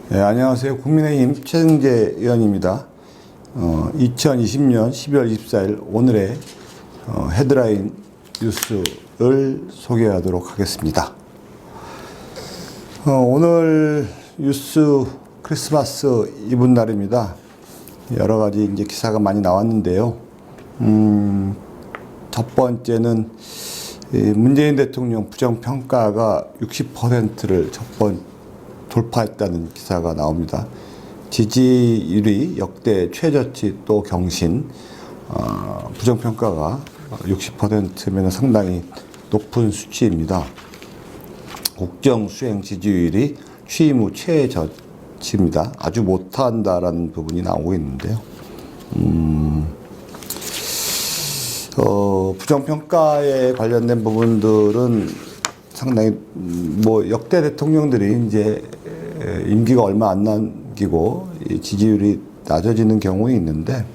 네, 안녕하세요. 국민의힘 최승재 의원입니다. 2020년 12월 24일 오늘의 헤드라인 뉴스를 소개하도록 하겠습니다. 오늘 뉴스 크리스마스 이브 날입니다. 여러 가지 이제 기사가 많이 나왔는데요. 첫 번째는 문재인 대통령 부정평가가 60%를 돌파했다는 기사가 나옵니다. 지지율이 역대 최저치 또 경신, 부정평가가 60%면 상당히 높은 수치입니다. 국정 수행 지지율이 취임 후 최저치입니다. 아주 못한다라는 부분이 나오고 있는데요. 부정평가에 관련된 부분들은 상당히 역대 대통령들이 이제 임기가 얼마 안 남기고 지지율이 낮아지는 경우가 있는데,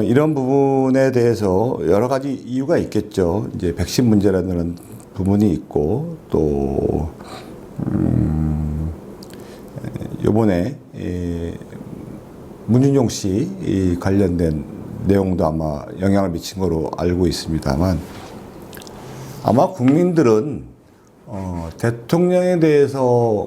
이런 부분에 대해서 여러 가지 이유가 있겠죠. 이제 백신 문제라는 부분이 있고, 또, 요번에, 문윤용 씨 관련된 내용도 아마 영향을 미친 거로 알고 있습니다만, 아마 국민들은 대통령에 대해서만큼은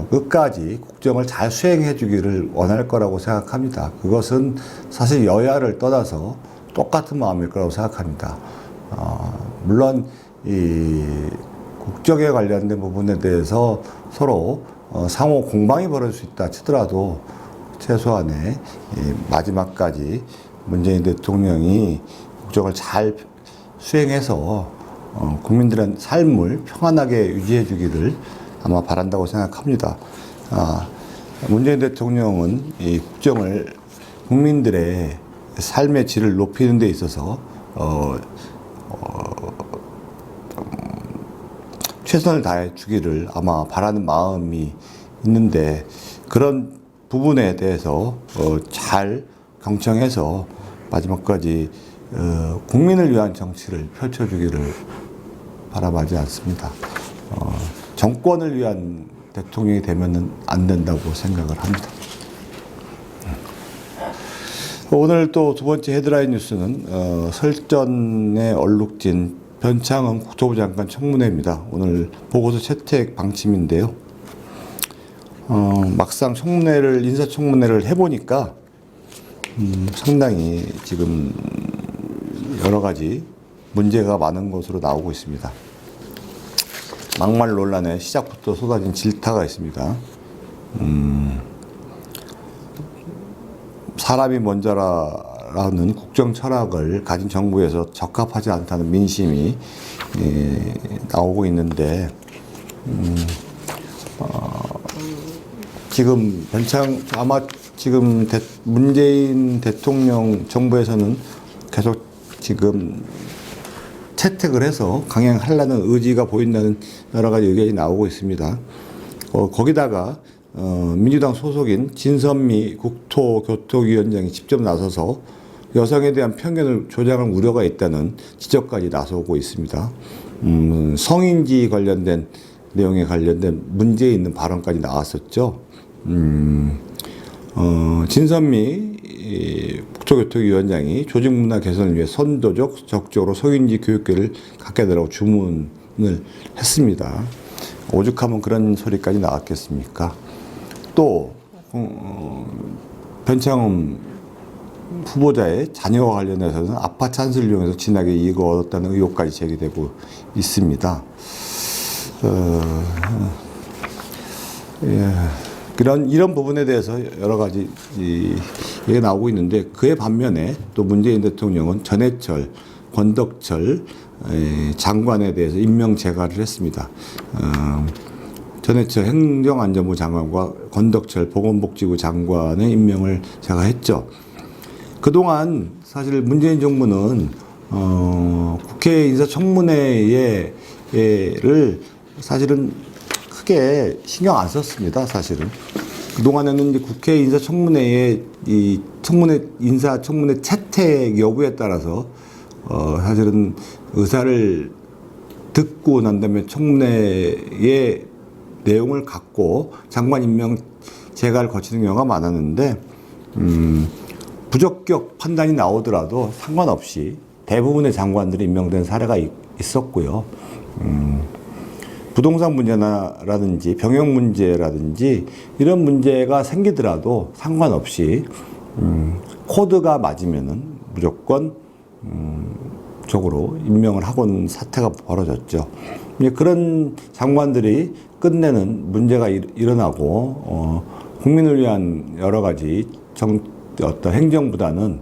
끝까지 국정을 잘 수행해 주기를 원할 거라고 생각합니다. 그것은 사실 여야를 떠나서 똑같은 마음일 거라고 생각합니다. 물론 이 국정에 관련된 부분에 대해서 서로 상호 공방이 벌어질 수 있다 치더라도 최소한의 마지막까지 문재인 대통령이 국정을 잘 수행해서 국민들의 삶을 평안하게 유지해 주기를 아마 바란다고 생각합니다. 문재인 대통령은 이 국정을 국민들의 삶의 질을 높이는 데 있어서 최선을 다해 주기를 아마 바라는 마음이 있는데, 그런 부분에 대해서 잘 경청해서 마지막까지 국민을 위한 정치를 펼쳐주기를 바라마지 않습니다. 정권을 위한 대통령이 되면 안 된다고 생각을 합니다. 오늘 또 두 번째 헤드라인 뉴스는 설전에 얼룩진 변창흠 국토부 장관 청문회입니다. 오늘 보고서 채택 방침인데요. 막상 인사청문회를 해보니까 상당히 지금 여러 가지 문제가 많은 것으로 나오고 있습니다. 막말 논란에 시작부터 쏟아진 질타가 있습니다. 사람이 먼저라는 국정 철학을 가진 정부에서 적합하지 않다는 민심이 나오고 있는데, 지금 아마 지금 문재인 대통령 정부에서는 계속 지금 채택을 해서 강행하려는 의지가 보인다는 여러 가지 의견이 나오고 있습니다. 거기다가 민주당 소속인 진선미 국토교통위원장이 직접 나서서 여성에 대한 편견을 조장할 우려가 있다는 지적까지 나서고 있습니다. 성인지 관련된 내용에 관련된 문제 있는 발언까지 나왔었죠. 진선미 국토교통위원장이 조직 문화 개선을 위해 선도적 적극적으로 성인지 교육계를 갖게 되라고 주문을 했습니다. 오죽하면 그런 소리까지 나왔겠습니까? 또 변창흠 후보자의 자녀와 관련해서는 아파 찬스를 이용해서 진하게 이익을 얻었다는 의혹까지 제기되고 있습니다. 이런 부분에 대해서 여러 가지 얘기가 나오고 있는데, 그에 반면에 또 문재인 대통령은 전해철, 권덕철 장관에 대해서 임명 제거를 했습니다. 전해철 행정안전부 장관과 권덕철 보건복지부 장관의 임명을 제거했죠. 그동안 사실 문재인 정부는 국회 인사청문회를 사실은 크게 신경 안 썼습니다. 사실은 그동안에는 이제 국회 인사청문회의 인사청문회 채택 여부에 따라서 사실은 의사를 듣고 난 다음에 청문회에 내용을 갖고 장관 임명 재가를 거치는 경우가 많았는데 부적격 판단이 나오더라도 상관없이 대부분의 장관들이 임명된 사례가 있었고요. 부동산 문제라든지 병역 문제라든지 이런 문제가 생기더라도 상관없이 코드가 맞으면은 무조건 적으로 임명을 하고는 사태가 벌어졌죠. 그런 장관들이 끝내는 문제가 일어나고 국민을 위한 여러 가지 어떤 행정보다는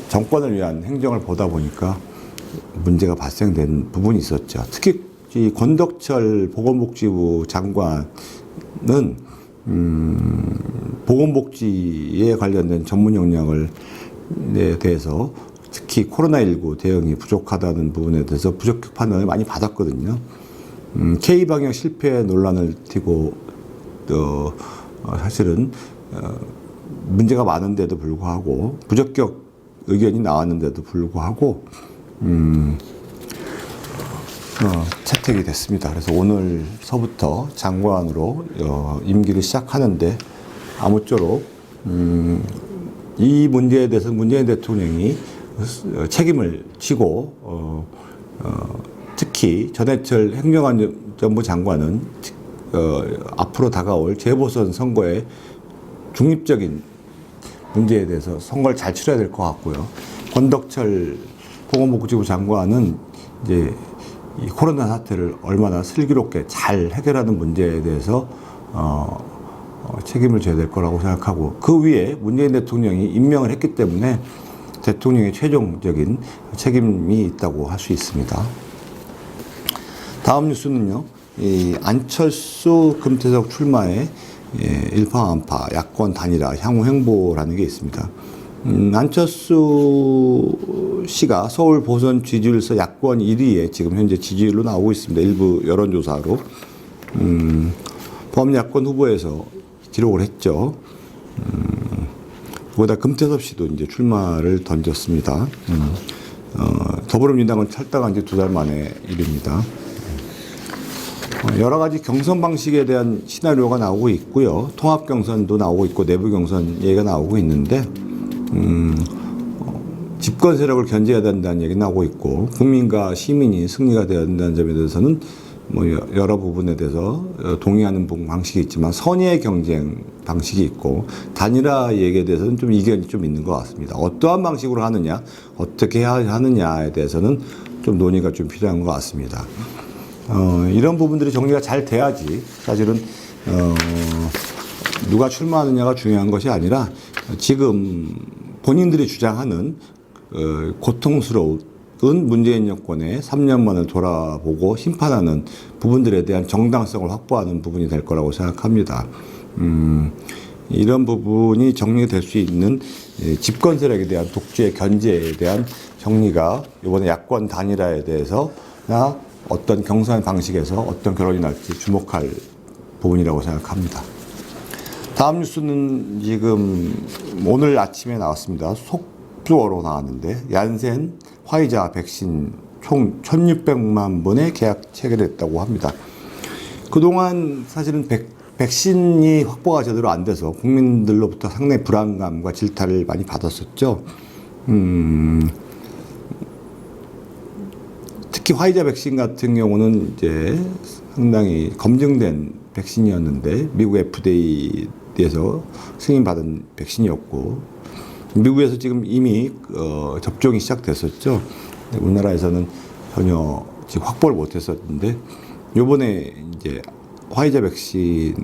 정권을 위한 행정을 보다 보니까 문제가 발생된 부분이 있었죠. 특히 이 권덕철 보건복지부 장관은 보건복지에 관련된 전문 역량에 대해서 특히 코로나19 대응이 부족하다는 부분에 대해서 부적격 판단을 많이 받았거든요. K방역 실패 논란을 띠고 사실은 문제가 많은데도 불구하고 부적격 의견이 나왔는데도 불구하고 채택이 됐습니다. 그래서 오늘서부터 장관으로 임기를 시작하는데 아무쪼록 이 문제에 대해서 문재인 대통령이 책임을 지고 특히 전해철 행정안전부 장관은 앞으로 다가올 재보선 선거에 중립적인 문제에 대해서 선거를 잘 치러야 될 것 같고요. 권덕철 보건복지부 장관은 이제 이 코로나 사태를 얼마나 슬기롭게 잘 해결하는 문제에 대해서 책임을 져야 될 거라고 생각하고 그 위에 문재인 대통령이 임명을 했기 때문에 대통령의 최종적인 책임이 있다고 할 수 있습니다. 다음 뉴스는요. 이 안철수 금태섭 출마에 일파만파 야권 단일화 향후 행보라는 게 있습니다. 안철수 씨가 서울 보선 지지율에서 야권 1위에 지금 현재 지지율로 나오고 있습니다. 일부 여론조사로 범야권 후보에서 기록을 했죠. 그보다 금태섭 씨도 이제 출마를 던졌습니다. 더불어민주당은 탈당한 지 2달 만의 일입니다. 여러 가지 경선 방식에 대한 시나리오가 나오고 있고요. 통합 경선도 나오고 있고 내부 경선 얘기가 나오고 있는데 집권 세력을 견제해야 된다는 얘기 나오고 있고 국민과 시민이 승리가 되어야 된다는 점에 대해서는 뭐 여러 부분에 대해서 동의하는 방식이 있지만 선의의 경쟁 방식이 있고 단일화 얘기에 대해서는 좀 이견이 좀 있는 것 같습니다. 어떠한 방식으로 하느냐, 어떻게 해야 하느냐에 대해서는 좀 논의가 좀 필요한 것 같습니다. 이런 부분들이 정리가 잘 돼야지 사실은 누가 출마하느냐가 중요한 것이 아니라 지금 본인들이 주장하는 고통스러운 문재인 정권의 3년만을 돌아보고 심판하는 부분들에 대한 정당성을 확보하는 부분이 될 거라고 생각합니다. 이런 부분이 정리될 수 있는 집권 세력에 대한 독주의 견제에 대한 정리가 이번에 야권 단일화에 대해서나 어떤 경선 방식에서 어떤 결론이 날지 주목할 부분이라고 생각합니다. 다음 뉴스는 지금 오늘 아침에 나왔습니다. 속보로 나왔는데 얀센 화이자 백신 총 1,600만 번의 계약 체결했다고 합니다. 그동안 사실은 백신이 확보가 제대로 안 돼서 국민들로부터 상당히 불안감과 질타를 많이 받았었죠. 특히 화이자 백신 같은 경우는 이제 상당히 검증된 백신이었는데 미국 FDA에서 승인받은 백신이었고 미국에서 지금 이미 접종이 시작됐었죠. 우리나라에서는 전혀 지금 확보를 못했었는데 이번에 이제 화이자 백신과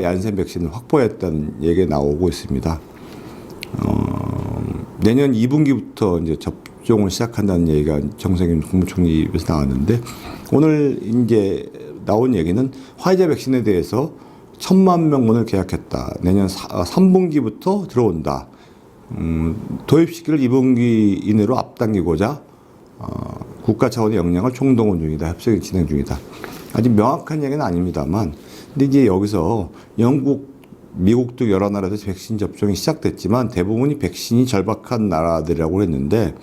얀센 백신을 확보했다는 얘기가 나오고 있습니다. 내년 2분기부터 이제 접종을 시작한다는 얘기가 정세균 국무총리 입에서 나왔는데 오늘 이제 나온 얘기는 화이자 백신에 대해서 1,000만 명분을 계약했다. 내년 3분기부터 들어온다. 도입시기를 2분기 이내로 앞당기고자 국가 차원의 역량을 총동원 중이다. 협상이 진행 중이다. 아직 명확한 얘기는 아닙니다만 근데 이제 여기서 영국, 미국도 여러 나라에서 백신 접종이 시작됐지만 대부분이 백신이 절박한 나라들이라고 했는데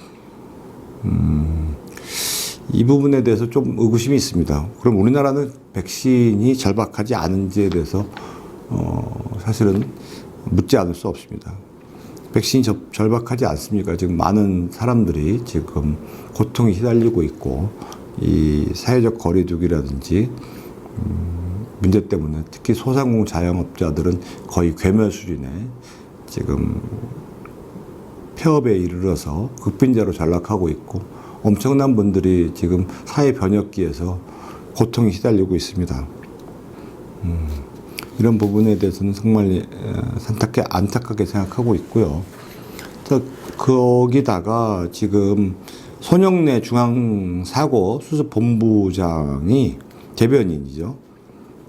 이 부분에 대해서 좀 의구심이 있습니다. 그럼 우리나라는 백신이 절박하지 않은지에 대해서 사실은 묻지 않을 수 없습니다. 백신이 절박하지 않습니까? 지금 많은 사람들이 지금 고통에 시달리고 있고 이 사회적 거리두기라든지 문제 때문에 특히 소상공 자영업자들은 거의 괴멸 수준에 지금 폐업에 이르러서 극빈자로 전락하고 있고 엄청난 분들이 지금 사회 변혁기에서 고통에 시달리고 있습니다. 이런 부분에 대해서는 정말 안타깝게 생각하고 있고요. 거기다가 지금 손영래 중앙사고수습본부장이 대변인이죠.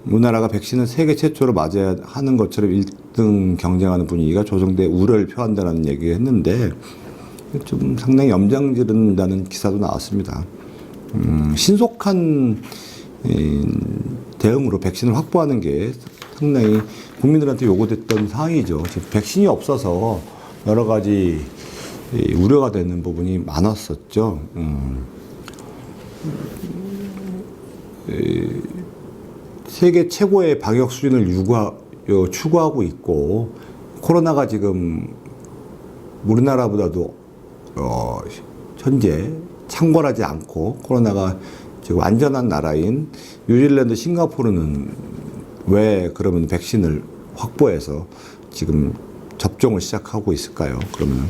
우리나라가 백신을 세계 최초로 맞아야 하는 것처럼 1등 경쟁하는 분위기가 조성돼 우려를 표한다는 얘기를 했는데 좀 상당히 염장지른다는 기사도 나왔습니다. 신속한 대응으로 백신을 확보하는 게 상당히 국민들한테 요구됐던 사항이죠. 지금 백신이 없어서 여러 가지 우려가 되는 부분이 많았었죠. 세계 최고의 방역 수준을 추구하고 있고 코로나가 지금 우리나라보다도 현재 창궐하지 않고 코로나가 지금 안전한 나라인 뉴질랜드, 싱가포르는 왜 그러면 백신을 확보해서 지금 접종을 시작하고 있을까요? 그러면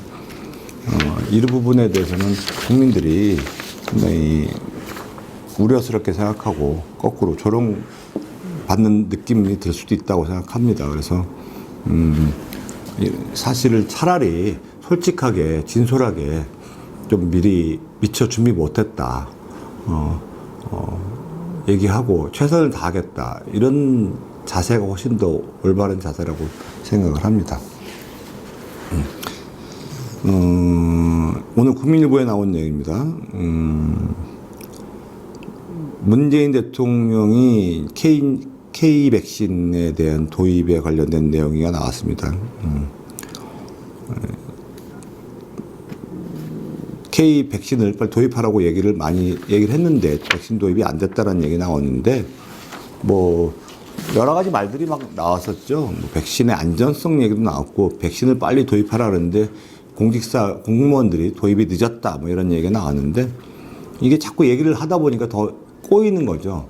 이 부분에 대해서는 국민들이 상당히 우려스럽게 생각하고 거꾸로 조롱받는 느낌이 들 수도 있다고 생각합니다. 그래서 사실을 차라리 솔직하게 진솔하게 좀 미리 미처 준비 못했다 얘기하고 최선을 다하겠다 이런 자세가 훨씬 더 올바른 자세라고 생각을 합니다. 오늘 국민일보에 나온 얘기입니다. 문재인 대통령이 K 백신에 대한 도입에 관련된 내용이 나왔습니다. K 백신을 빨리 도입하라고 얘기를 했는데 백신 도입이 안 됐다는 얘기 나왔는데 뭐 여러 가지 말들이 막 나왔었죠. 뭐 백신의 안전성 얘기도 나왔고 백신을 빨리 도입하라 그러는데 공무원들이 도입이 늦었다 뭐 이런 얘기가 나왔는데 이게 자꾸 얘기를 하다 보니까 더 꼬이는 거죠.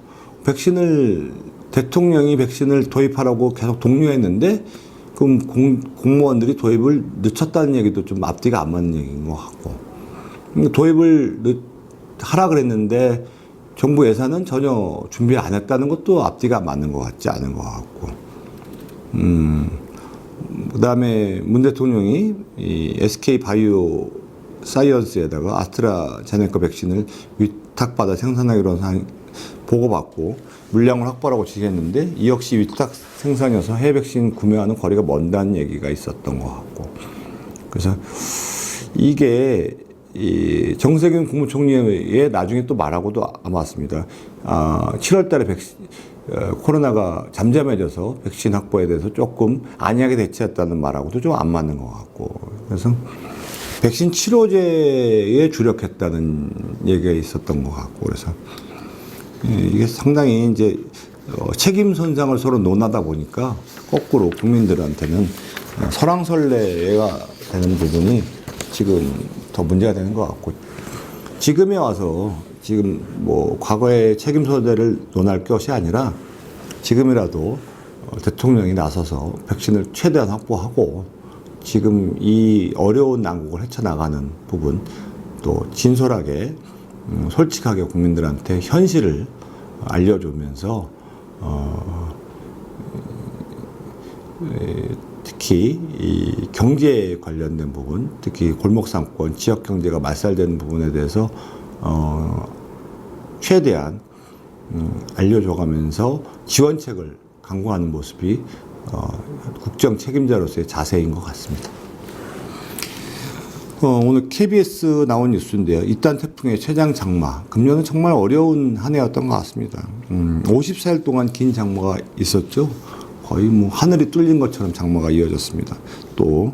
대통령이 백신을 도입하라고 계속 독려했는데 그럼 공무원들이 도입을 늦췄다는 얘기도 좀 앞뒤가 안 맞는 얘기인 것 같고 도입을 하라 그랬는데 정부 예산은 전혀 준비 안 했다는 것도 앞뒤가 맞는 것 같지 않은 것 같고 그다음에 문 대통령이 이 SK 바이오 사이언스에다가 아스트라제네카 백신을 위탁받아 생산하기로 보고받고 물량을 확보하라고 지시했는데 이 역시 위탁 생산이어서 해외 백신 구매하는 거리가 먼다는 얘기가 있었던 것 같고 그래서 이게 이 정세균 국무총리의 나중에 또 말하고도 안 왔습니다. 7월 달에 코로나가 잠잠해져서 백신 확보에 대해서 조금 안이하게 대처했다는 말하고도 좀 안 맞는 것 같고 그래서 백신 치료제에 주력했다는 얘기가 있었던 것 같고 그래서 이게 상당히 이제 책임 손상을 서로 논하다 보니까 거꾸로 국민들한테는 설왕설래가 되는 부분이 지금 더 문제가 되는 것 같고 지금에 와서 지금 뭐 과거의 책임 소재를 논할 것이 아니라 지금이라도 대통령이 나서서 백신을 최대한 확보하고 지금 이 어려운 난국을 헤쳐나가는 부분 또 진솔하게 솔직하게 국민들한테 현실을 알려주면서 특히 이 경제에 관련된 부분, 특히 골목상권, 지역경제가 말살되는 부분에 대해서 최대한 알려줘가면서 지원책을 강구하는 모습이 국정 책임자로서의 자세인 것 같습니다. 오늘 KBS 나온 뉴스인데요. 이딴 태풍의 최장 장마. 금년은 정말 어려운 한 해였던 것 같습니다. 54일 동안 긴 장마가 있었죠. 거의 뭐 하늘이 뚫린 것처럼 장마가 이어졌습니다. 또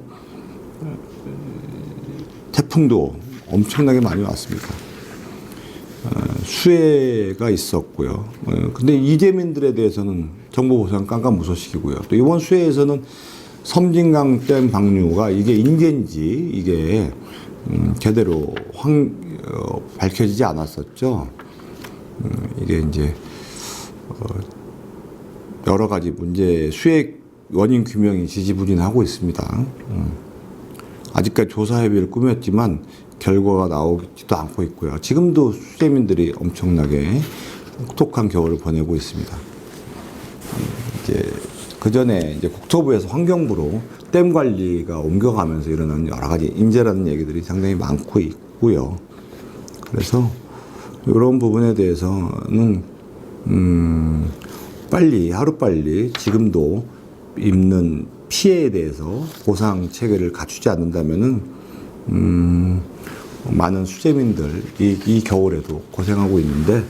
태풍도 엄청나게 많이 왔습니다. 수혜가 있었고요. 근데 이재민들에 대해서는 정부 보상 깜깜무소식이고요. 또 이번 수혜에서는 섬진강 댐 방류가 이게 인계인지 이게 제대로 밝혀지지 않았었죠. 이게 이제 여러 가지 문제 수혜 원인 규명이 지지부진하고 있습니다. 아직까지 조사 협의를 꾸몄지만 결과가 나오지도 않고 있고요. 지금도 수재민들이 엄청나게 혹독한 겨울을 보내고 있습니다. 이제 그 전에 이제 국토부에서 환경부로 댐 관리가 옮겨가면서 일어나는 여러 가지 인재라는 얘기들이 상당히 많고 있고요. 그래서 이런 부분에 대해서는 빨리 하루빨리 지금도 입는 피해에 대해서 보상 체계를 갖추지 않는다면은 많은 수재민들 이 겨울에도 고생하고 있는데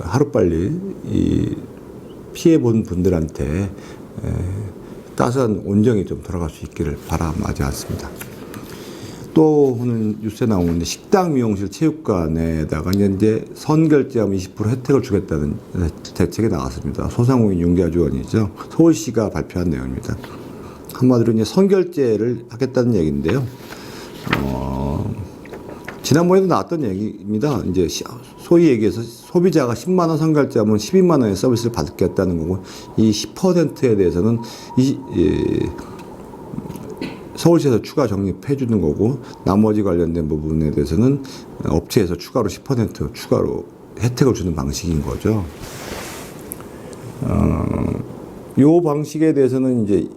하루빨리 이 피해 본 분들한테 따스한 온정이 좀 돌아갈 수 있기를 바라마지 않습니다. 또 오늘 뉴스에 나오는데 식당, 미용실, 체육관에다가 이제 선결제하면 20% 혜택을 주겠다는 대책이 나왔습니다. 소상공인 융자지원이죠. 서울시가 발표한 내용입니다. 한마디로 이제 선결제를 하겠다는 얘기인데요. 지난번에도 나왔던 얘기입니다. 이제 소위 얘기해서 소비자가 10만 원 선결제하면 12만 원의 서비스를 받겠다는 거고, 이 10%에 대해서는 서울시에서 추가 적립해 주는 거고, 나머지 관련된 부분에 대해서는 업체에서 추가로 10% 추가로 혜택을 주는 방식인 거죠. 요 방식에 대해서는 이제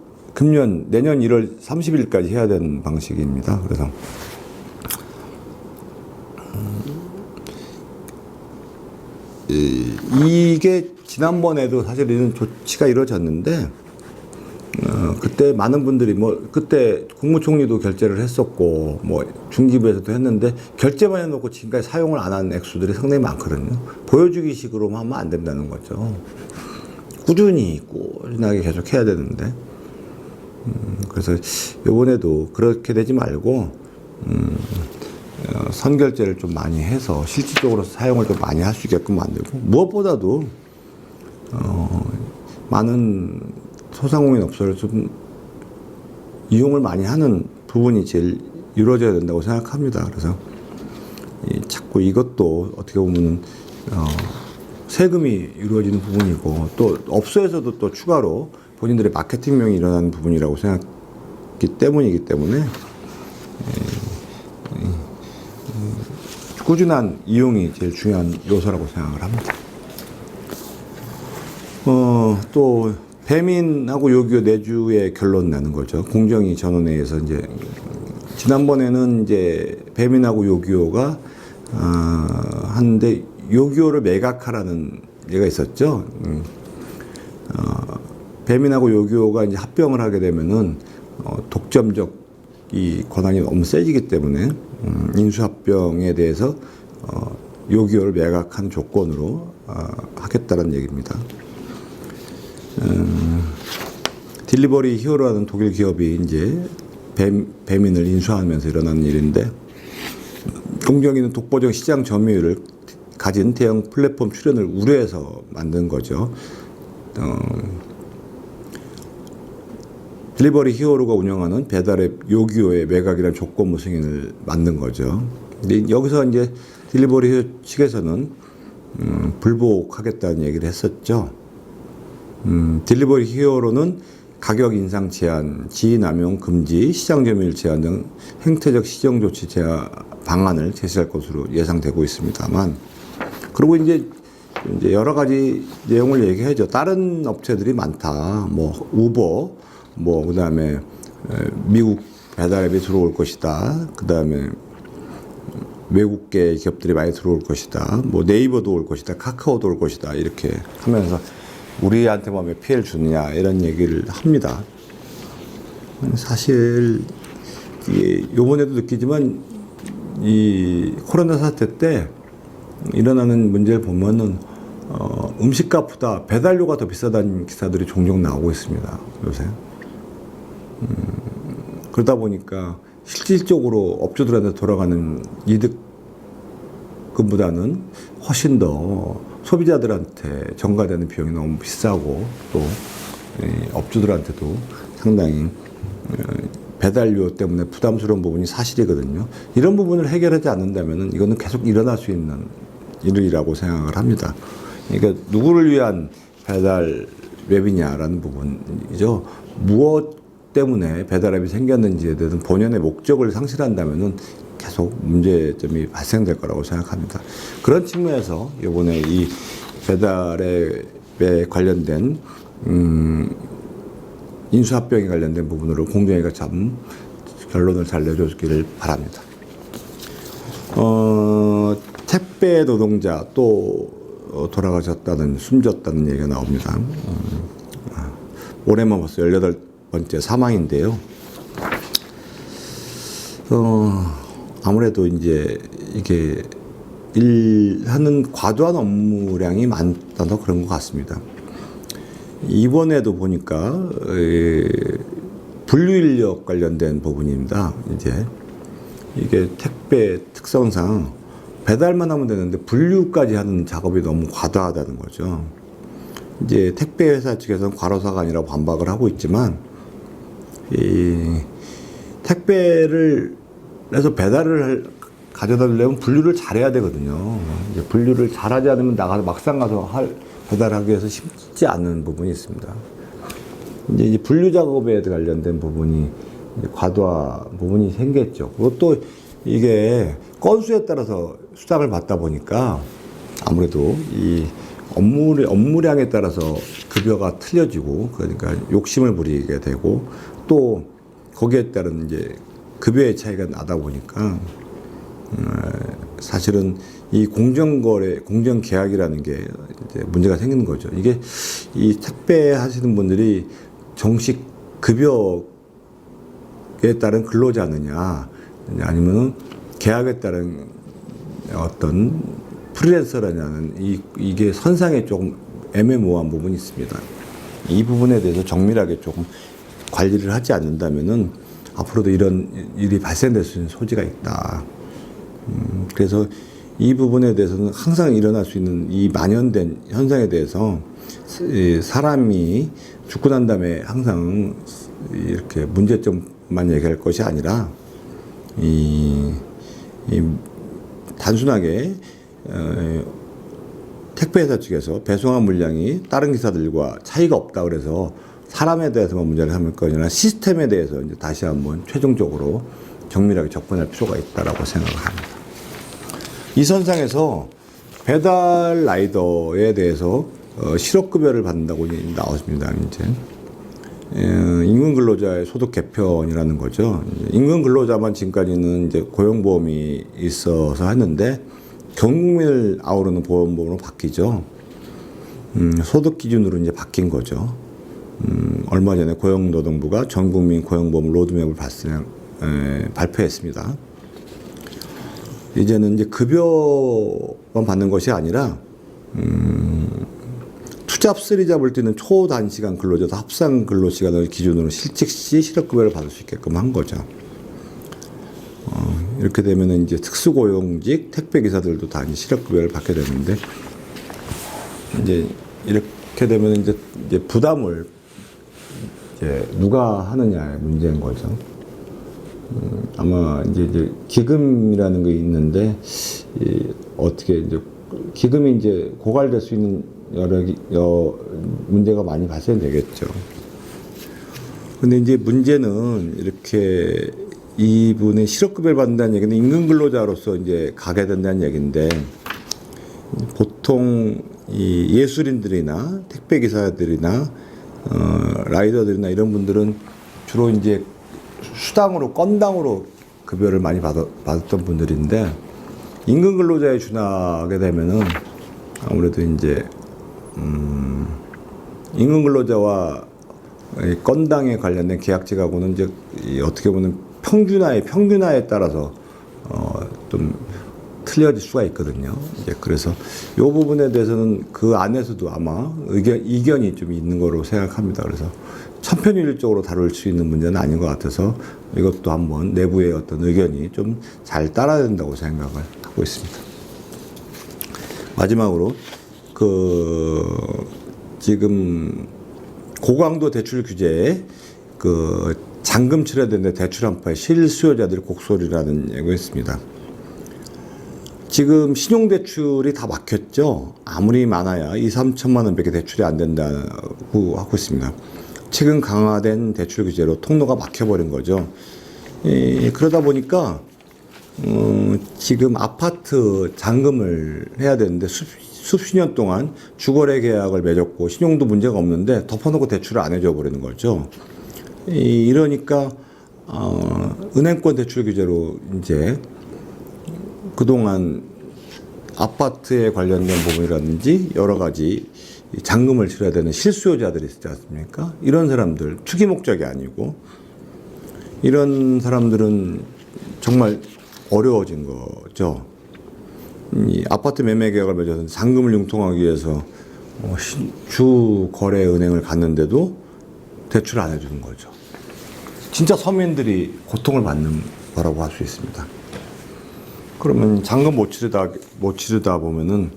내년 1월 30일까지 해야 되는 방식입니다. 그래서 이게 지난번에도 사실 이런 조치가 이루어졌는데, 그때 많은 분들이 그때 국무총리도 결재를 했었고, 중기부에서도 했는데, 결재만 해놓고 지금까지 사용을 안 한 액수들이 상당히 많거든요. 보여주기식으로만 하면 안 된다는 거죠. 꾸준하게 계속 해야 되는데, 그래서 이번에도 그렇게 되지 말고, 선결제를 좀 많이 해서 실질적으로 사용을 좀 많이 할 수 있게끔 만들고, 무엇보다도 많은 소상공인 업소를 좀 이용을 많이 하는 부분이 제일 이루어져야 된다고 생각합니다. 그래서 자꾸 이것도 어떻게 보면은 세금이 이루어지는 부분이고, 또 업소에서도 또 추가로 본인들의 마케팅명이 일어나는 부분이라고 생각하기 때문에 꾸준한 이용이 제일 중요한 요소라고 생각을 합니다. 또 배민하고 요기요 내주의 결론 내는 거죠. 공정위 전원회의에서 이제 지난번에는 이제 배민하고 요기요가 하는데, 요기요를 매각하라는 얘가 있었죠. 배민하고 요기요가 이제 합병을 하게 되면은 독점적 이 권한이 너무 세지기 때문에 인수합병에 대해서 요기요를 매각한 조건으로 하겠다는 얘기입니다. 딜리버리 히어로라는 독일 기업이 이제 배민을 인수하면서 일어나는 일인데, 공정위는 독보적 시장 점유율을 가진 대형 플랫폼 출현을 우려해서 만든 거죠. 딜리버리 히어로가 운영하는 배달앱 요기요의 매각이라는 조건부 승인을 만든 거죠. 근데 여기서 이제 딜리버리 히어로 측에서는 불복하겠다는 얘기를 했었죠. 딜리버리 히어로는 가격 인상 제한, 지위 남용 금지, 시장 점유율 제한 등 행태적 시정 조치 제한 방안을 제시할 것으로 예상되고 있습니다만, 그리고 이제 여러 가지 내용을 얘기하죠. 다른 업체들이 많다. 우버, 그다음에 미국 배달앱이 들어올 것이다. 그다음에 외국계 기업들이 많이 들어올 것이다. 네이버도 올 것이다. 카카오도 올 것이다. 이렇게 하면서 우리한테만 왜 피해를 주느냐 이런 얘기를 합니다. 사실 요번에도 느끼지만 이 코로나 사태 때 일어나는 문제를 보면은 음식값보다 배달료가 더 비싸다는 기사들이 종종 나오고 있습니다. 요새. 그러다 보니까 실질적으로 업주들한테 돌아가는 이득 그보다는 훨씬 더 소비자들한테 전가되는 비용이 너무 비싸고 또 업주들한테도 상당히 배달료 때문에 부담스러운 부분이 사실이거든요. 이런 부분을 해결하지 않는다면 이거는 계속 일어날 수 있는 일이라고 생각을 합니다. 그러니까 누구를 위한 배달 앱이냐라는 부분이죠. 무엇 때문에 배달앱이 생겼는지에 대한 본연의 목적을 상실한다면은 계속 문제점이 발생될 거라고 생각합니다. 그런 측면에서 이번에 이 배달앱에 관련된 인수합병에 관련된 부분으로 공정위가 참 결론을 잘 내줘주기를 바랍니다. 택배 노동자 또 돌아가셨다는, 숨졌다는 얘기가 나옵니다. 올해만 벌써 18번째 사망인데요. 아무래도 이제 이게 일하는 과도한 업무량이 많다서 그런 것 같습니다. 이번에도 보니까 분류인력 관련된 부분입니다. 이제 이게 택배 특성상 배달만 하면 되는데 분류까지 하는 작업이 너무 과다하다는 거죠. 이제 택배 회사 측에서는 과로사가 아니라고 반박을 하고 있지만 이 택배를 해서 배달을 가져다 주려면 분류를 잘해야 되거든요. 이제 분류를 잘하지 않으면 나가서 막상 가서 배달하기 위해서 쉽지 않은 부분이 있습니다. 이제 분류 작업에 관련된 부분이 과도한 부분이 생겼죠. 그것도 이게 건수에 따라서 수당을 받다 보니까 아무래도 이 업무량에 따라서 급여가 틀려지고, 그러니까 욕심을 부리게 되고, 또 거기에 따른 이제 급여의 차이가 나다 보니까 사실은 이 공정거래, 공정계약이라는 게 이제 문제가 생기는 거죠. 이게 이 택배 하시는 분들이 정식 급여에 따른 근로자느냐, 아니면은 계약에 따른 어떤 프리랜서라냐는 이게 선상에 조금 애매모호한 부분이 있습니다. 이 부분에 대해서 정밀하게 조금 관리를 하지 않는다면은 앞으로도 이런 일이 발생될 수 있는 소지가 있다. 그래서 이 부분에 대해서는 항상 일어날 수 있는 이 만연된 현상에 대해서 사람이 죽고 난 다음에 항상 이렇게 문제점만 얘기할 것이 아니라 단순하게 택배회사 측에서 배송한 물량이 다른 기사들과 차이가 없다 그래서 사람에 대해서만 문제를 삼을 거 아니라 시스템에 대해서 이제 다시 한번 최종적으로 정밀하게 접근할 필요가 있다라고 생각을 합니다. 이 선상에서 배달 라이더에 대해서 실업급여를 받는다고 나왔습니다. 이제 임금 근로자의 소득 개편이라는 거죠. 임금 근로자만 지금까지는 이제 고용보험이 있어서 했는데 전 국민을 아우르는 보험으로 바뀌죠. 소득 기준으로 이제 바뀐 거죠. 얼마 전에 고용노동부가 전 국민 고용보험 로드맵을 발표했습니다. 이제는 이제 급여만 받는 것이 아니라 투잡, 쓰리잡을 뛰는 초단시간 근로자도 합산 근로시간을 기준으로 실직시 실업급여를 받을 수 있게끔 한 거죠. 이렇게 되면은 이제 특수고용직 택배기사들도 다 이제 실업급여를 받게 되는데, 이제 이렇게 되면 이제 부담을 이제 누가 하느냐의 문제인 거죠. 아마 이제 기금이라는 게 있는데, 어떻게 이제 기금이 이제 고갈될 수 있는 여러 문제가 많이 발생되겠죠. 근데 이제 문제는 이렇게 이분의 실업급여를 받는다는 얘기는 임금 근로자로서 이제 가게 된다는 얘기인데, 보통 이 예술인들이나 택배기사들이나 라이더들이나 이런 분들은 주로 이제 수당으로, 건당으로 급여를 많이 받았던 분들인데, 임금 근로자에 준하게 되면은 아무래도 이제 임금 근로자와 건당에 관련된 계약직하고는 이제 어떻게 보면 평균화에 따라서 좀 틀려질 수가 있거든요. 이제 그래서 이 부분에 대해서는 그 안에서도 아마 이견이 좀 있는 거로 생각합니다. 그래서 천편일률적으로 다룰 수 있는 문제는 아닌 것 같아서 이것도 한번 내부의 어떤 의견이 좀 잘 따라야 된다고 생각을 하고 있습니다. 마지막으로 지금 고강도 대출 규제에 잔금 치러야 되는데 대출 한파에 실수요자들이 곡소리라는 얘기가 있습니다. 지금 신용대출이 다 막혔죠. 아무리 많아야 2, 3천만 원밖에 대출이 안 된다고 하고 있습니다. 최근 강화된 대출 규제로 통로가 막혀버린 거죠. 그러다 보니까 지금 아파트 잔금을 해야 되는데 수십 년 동안 주거래 계약을 맺었고 신용도 문제가 없는데 덮어놓고 대출을 안 해줘 버리는 거죠. 이러니까 은행권 대출 규제로 이제 그동안 아파트에 관련된 부분이라든지 여러 가지 잔금을 치러야 되는 실수요자들이 있지 않습니까? 이런 사람들, 투기 목적이 아니고 이런 사람들은 정말 어려워진 거죠. 이 아파트 매매 계약을 맺어서 잔금을 융통하기 위해서 주 거래 은행을 갔는데도 대출을 안 해주는 거죠. 진짜 서민들이 고통을 받는 거라고 할 수 있습니다. 그러면 잔금 못 치르다 보면은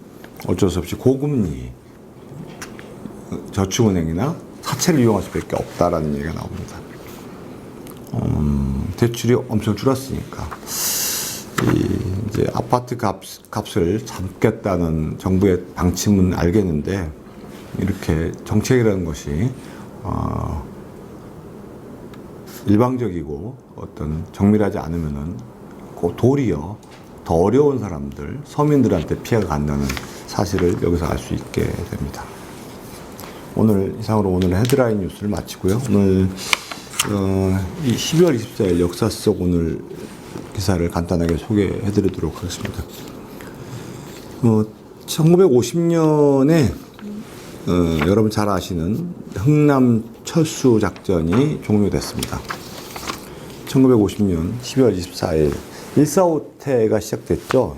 어쩔 수 없이 고금리 저축은행이나 사채를 이용할 수밖에 없다라는 얘기가 나옵니다. 대출이 엄청 줄었으니까 이제 아파트 값을 잡겠다는 정부의 방침은 알겠는데 이렇게 정책이라는 것이 일방적이고 어떤 정밀하지 않으면은 도리어 더 어려운 사람들, 서민들한테 피해가 간다는 사실을 여기서 알 수 있게 됩니다. 이상으로 오늘 헤드라인 뉴스를 마치고요. 오늘 이 12월 24일 역사 속 오늘 기사를 간단하게 소개해 드리도록 하겠습니다. 1950년에 여러분 잘 아시는 흥남 철수 작전이 종료됐습니다. 1950년 12월 24일 1.4.5태가 시작됐죠.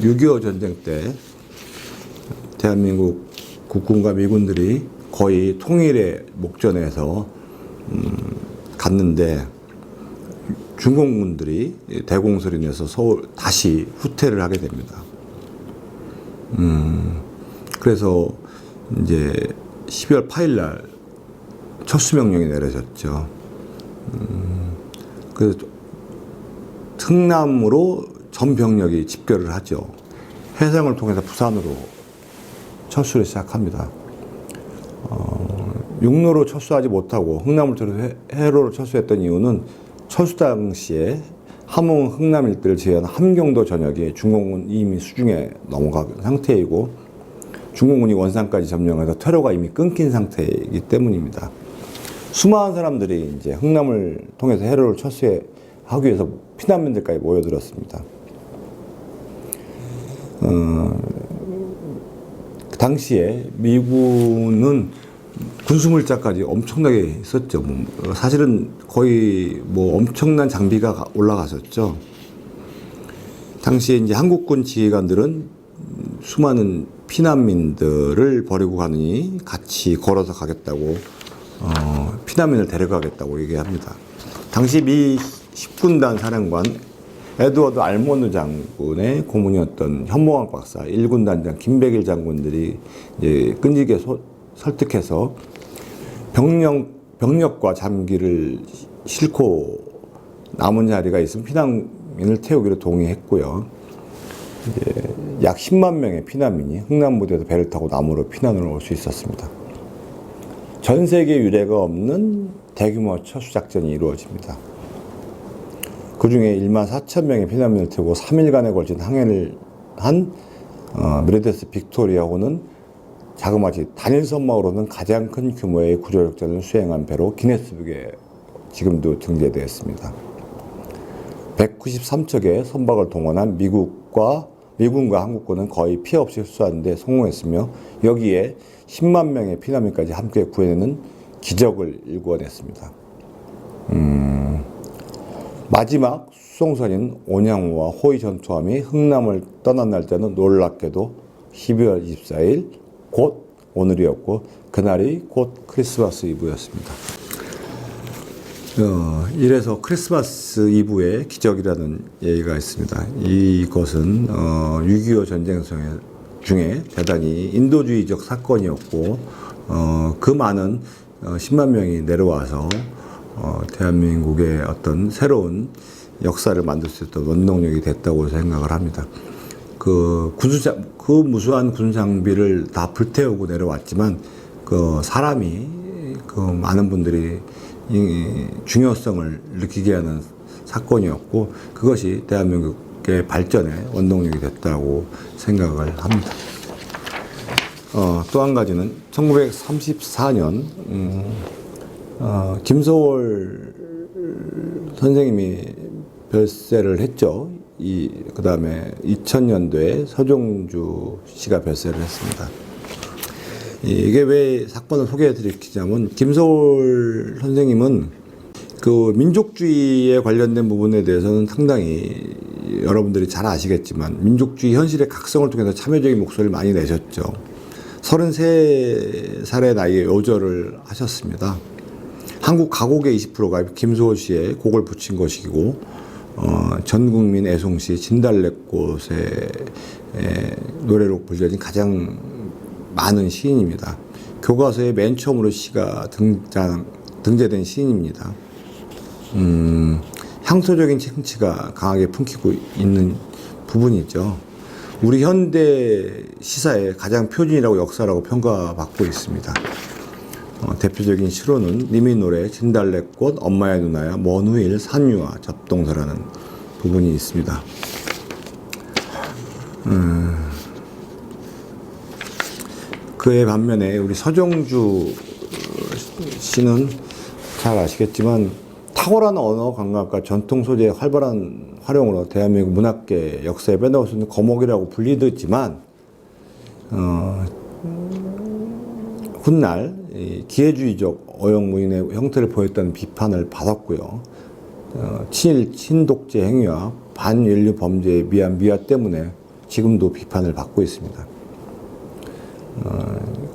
6.25 전쟁 때 대한민국 국군과 미군들이 거의 통일의 목전에서 갔는데 중공군들이 대공설이 내서 서울 다시 후퇴를 하게 됩니다. 그래서 이제 12월 8일 날 철수명령이 내려졌죠. 그래서 흥남으로 전 병력이 집결을 하죠. 해상을 통해서 부산으로 철수를 시작합니다. 육로로 철수하지 못하고 흥남을 통해서 해로로 철수했던 이유는 철수 당시에 함흥 흥남 일대를 제외한 함경도 전역이 중공군 이미 수중에 넘어간 상태이고 중공군이 원산까지 점령해서 퇴로가 이미 끊긴 상태이기 때문입니다. 수많은 사람들이 이제 흥남을 통해서 해로를 철수하기 위해서 피난민들까지 모여들었습니다. 그 당시에 미군은 군수물자까지 엄청나게 있었죠. 사실은 거의 엄청난 장비가 올라갔었죠. 당시에 이제 한국군 지휘관들은 수많은 피난민들을 버리고 가느니 같이 걸어서 가겠다고, 피난민을 데려가겠다고 얘기합니다. 당시 미 10군단 사령관 에드워드 알몬드 장군의 고문이었던 현몽학 박사, 1군 단장 김백일 장군들이 이제 끈질기게 설득해서 병력과 장비를 싣고 남은 자리가 있으면 피난민을 태우기로 동의했고요. 이제 약 10만 명의 피난민이 흥남부두에서 배를 타고 남으로 피난을 올 수 있었습니다. 전 세계 유례가 없는 대규모 철수작전이 이루어집니다. 그 중에 1만 4천 명의 피난민을 태우고 3일간에 걸친 항해를 한 메르데스 빅토리아호는 자그마치 단일 선마으로는 가장 큰 규모의 구조작전을 수행한 배로 기네스북에 지금도 등재되어 있습니다. 193척의 선박을 동원한 미군과 한국군은 거의 피해 없이 흡수하는 데 성공했으며 여기에 10만 명의 피난민까지 함께 구해내는 기적을 일궈냈습니다. 마지막 수송선인 온양호와 호위 전투함이 흥남을 떠난 날짜는 놀랍게도 12월 24일 곧 오늘이었고 그날이 곧 크리스마스 이브였습니다. 이래서 크리스마스 이브의 기적이라는 얘기가 있습니다. 이것은 6.25 전쟁 중에 대단히 인도주의적 사건이었고 그 많은 10만 명이 내려와서 대한민국의 어떤 새로운 역사를 만들 수 있던 원동력이 됐다고 생각을 합니다. 그 무수한 군 장비를 다 불태우고 내려왔지만 그 사람이 그 많은 분들이 이 중요성을 느끼게 하는 사건이었고 그것이 대한민국의 발전의 원동력이 됐다고 생각을 합니다. 또 한 가지는 1934년 김소월 선생님이 별세를 했죠. 그 다음에 2000년도에 서종주 씨가 별세를 했습니다. 이게 왜 사건을 소개해 드리자면 김소월 선생님은 그 민족주의에 관련된 부분에 대해서는 상당히 여러분들이 잘 아시겠지만 민족주의 현실의 각성을 통해서 참여적인 목소리를 많이 내셨죠. 33살의 나이에 요절을 하셨습니다. 한국 가곡의 20%가 김소월 씨의 곡을 붙인 것이고 전국민 애송시 진달래꽃의 노래로 불려진 가장 많은 시인입니다. 교과서에 맨 처음으로 시가 등재된 시인입니다. 향토적인 생치가 강하게 풍기고 있는 부분이죠. 우리 현대 시사의 가장 표준이라고 역사라고 평가받고 있습니다. 대표적인 시로는 님이 노래 진달래꽃, 엄마의 누나야, 먼 후일, 산유와 접동서라는 부분이 있습니다. 그에 반면에 우리 서정주 씨는 잘 아시겠지만 탁월한 언어 감각과 전통 소재의 활발한 활용으로 대한민국 문학계 역사에 빼놓을 수 있는 거목이라고 불리듯지만 훗날 기회주의적 어영무인의 형태를 보였다는 비판을 받았고요. 친일 친독재 행위와 반인류 범죄의 미화 때문에 지금도 비판을 받고 있습니다.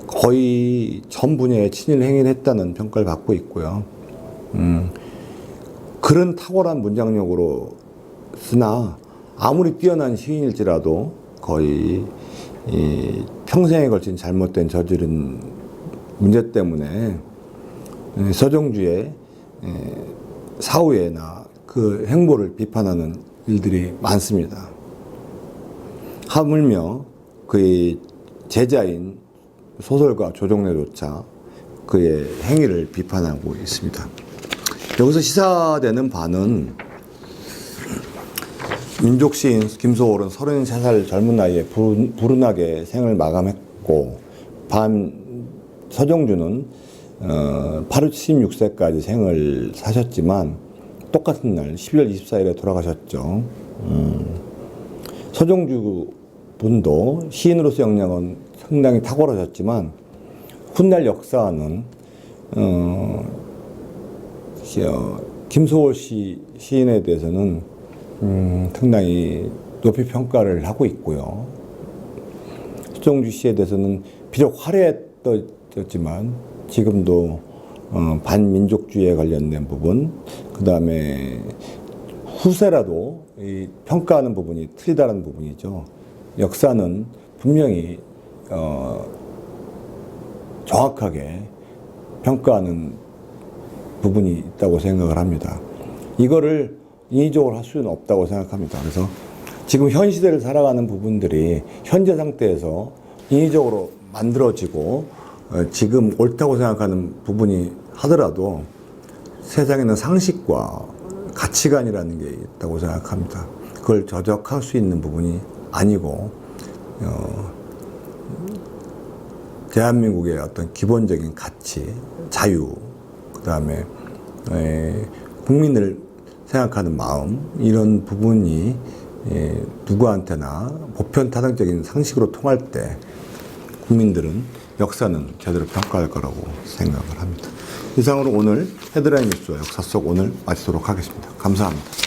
거의 전 분야에 친일 행위를 했다는 평가를 받고 있고요. 그런 탁월한 문장력으로 쓰나 아무리 뛰어난 시인일지라도 거의 평생에 걸친 잘못된 저지른 문제 때문에 서정주의 사후에나 그 행보를 비판하는 일들이 많습니다. 하물며 그의 제자인 소설가 조정래조차 그의 행위를 비판하고 있습니다. 여기서 시사되는 바는 민족시인 김소월은 33살 젊은 나이에 불운하게 생을 마감했고 서정주는 76세까지 생을 사셨지만 똑같은 날 12월 24일에 돌아가셨죠. 서정주 분도 시인으로서 역량은 상당히 탁월하셨지만 훗날 역사는 김소월 시인에 대해서는 상당히 높이 평가를 하고 있고요. 서정주 씨에 대해서는 비록 화려했지만 지금도 반민족주의에 관련된 부분, 그 다음에 후세라도 평가하는 부분이 틀리다는 부분이죠. 역사는 분명히 정확하게 평가하는 부분이 있다고 생각을 합니다. 이거를 인위적으로 할 수는 없다고 생각합니다. 그래서 지금 현 시대를 살아가는 부분들이 현재 상태에서 인위적으로 만들어지고 지금 옳다고 생각하는 부분이 하더라도 세상에는 상식과 가치관이라는 게 있다고 생각합니다. 그걸 저적할 수 있는 부분이 아니고 대한민국의 어떤 기본적인 가치, 자유, 그 다음에 국민을 생각하는 마음, 이런 부분이 누구한테나 보편타당적인 상식으로 통할 때 국민들은 역사는 제대로 평가할 거라고 생각을 합니다. 이상으로 오늘 헤드라인 뉴스와 역사 속 오늘 마치도록 하겠습니다. 감사합니다.